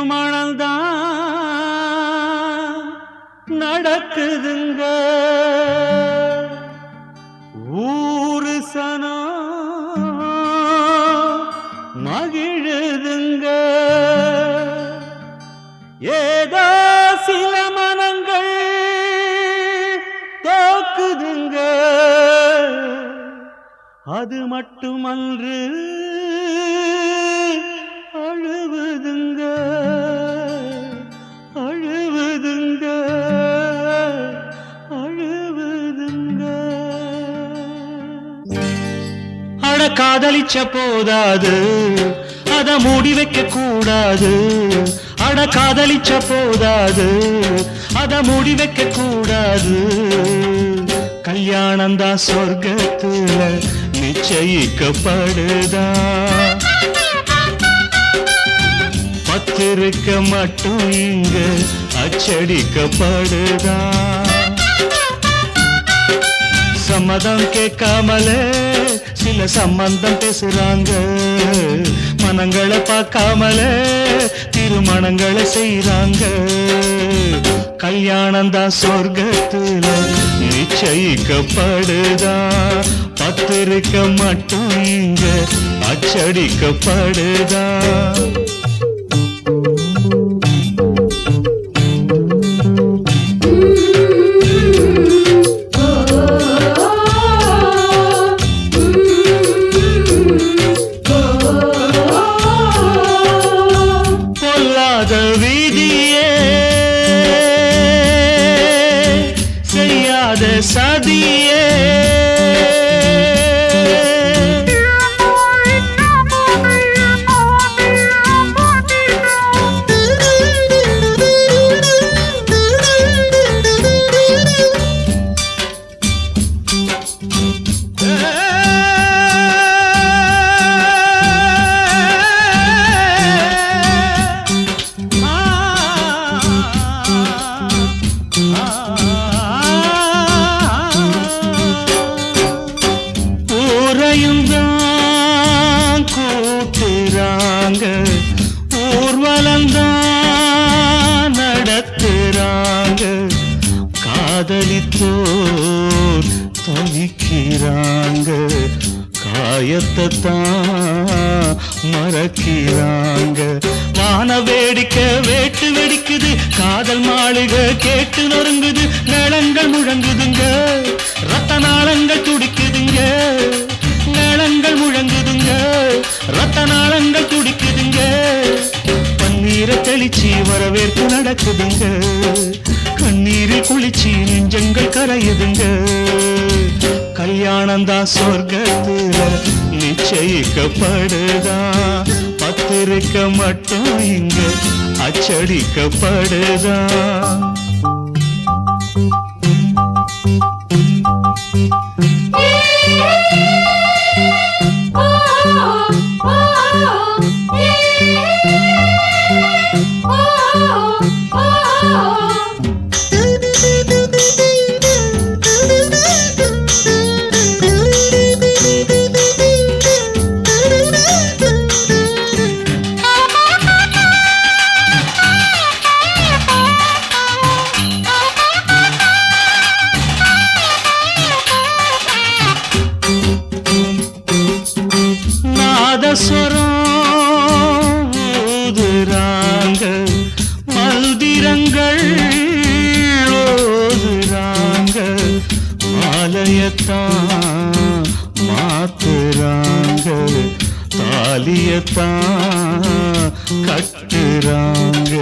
திருமணம்தான் நடக்குதுங்க. ஊரு சனம் மகிழுதுங்க. ஏதோ சில மனங்கள் தோக்குதுங்க. அது மட்டுமன்று அழுவுதுங்க, அழுவுதுங்க, அழுவுதுங்க. அட காதலிச்ச போதாது, அத மூடி வைக்க கூடாது. அட காதலிச்ச போதாது, அத மூடி வைக்க கூடாது. கல்யாணம்தான் சொர்க்கத்துல நிச்சயிக்கப்படுதா. பத்திருக்க மட்டும் இங்க அச்சடிக்கப்படுதா. சம்மதம் கேட்காமலே சில சம்பந்தம் பேசுறாங்க. மனங்களை பார்க்காமலே திருமணங்களை செய்றாங்க. கல்யாணம்தான் சொர்க்கத்துல நிச்சயிக்கப்படுதா. பத்திருக்க மட்டும் இங்க அச்சடிக்கப்படுதா. பொல்லாத விதியே செய்யாத சதியே கூட்டுறாங்க. ஊர்வலந்தான் நடத்துறாங்க. காதலித்தோர் தவிக்கிறாங்க. காயத்தை தான் மறக்கிறாங்க. வான வேடிக்கை வேட்டு வெடிக்குது. காதல் மாளிகை கேட்டு நொறுங்குது. நலங்கள் முழங்குதுங்க. ரத்த நாளங்கள் துடிக்குதுங்க. நலங்கள் முழங்குதுங்க. ரத்த நாளங்கள் துடிக்குதுங்க. பன்னீரை தெளிச்சு வரவேற்பு நடக்குதுங்க. கண்ணீரில் குளிச்சு நெஞ்சங்கள் கரையுதுங்க. கல்யாணம்தான் சொர்க்கத்துல நிச்சயிக்கப்படுதா. பத்திருக்க மட்டும் இங்க அச்சடிக்கப்படுதா. நாதஸ்வரம் ஊதுறாங்க. மந்திரங்கள் ஓதுறாங்க. மாலையத்தான் மாத்துறாங்க. தாலியத்தான் கட்டுறாங்க.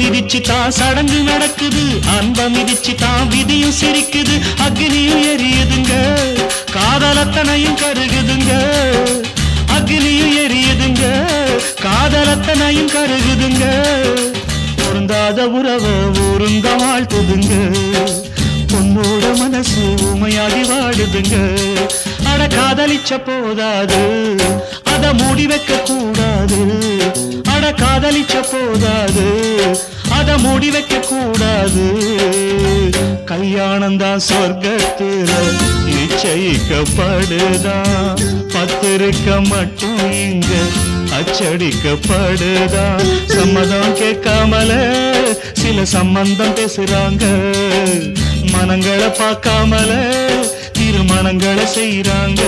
மிதிச்சு தான் சடங்கு நடக்குது. அன்ப மிதிச்சு தான் விதியும் சிரிக்குது. அக்னியும் எரியுதுங்க. காதலத்தனையும் கருகுதுங்க. அக்னியும் எரியுதுங்க. காதலத்தனையும் கருகுதுங்க. பொருந்தாத உறவை ஊருந்த வாழ்த்துதுங்க. பொண்ணோட மனசு உமையாகி வாடுதுங்க. அட காதலிச்ச போதாது, அத மூடி வைக்க கூடாது. அட காதலிச்ச போதாது, அத மூடி வைக்க கூடாது. கல்யாணம் தான் சொர்க்கத்துல நிச்சயிக்கப்படுதான், பத்திரிக்க மட்டும் இங்க அச்சடிக்கப்படுதான். சம்மதம் கேட்காமல சில சம்பந்தம் பேசுறாங்க, மனங்களை பார்க்காமல திருமணங்களை செய்யறாங்க.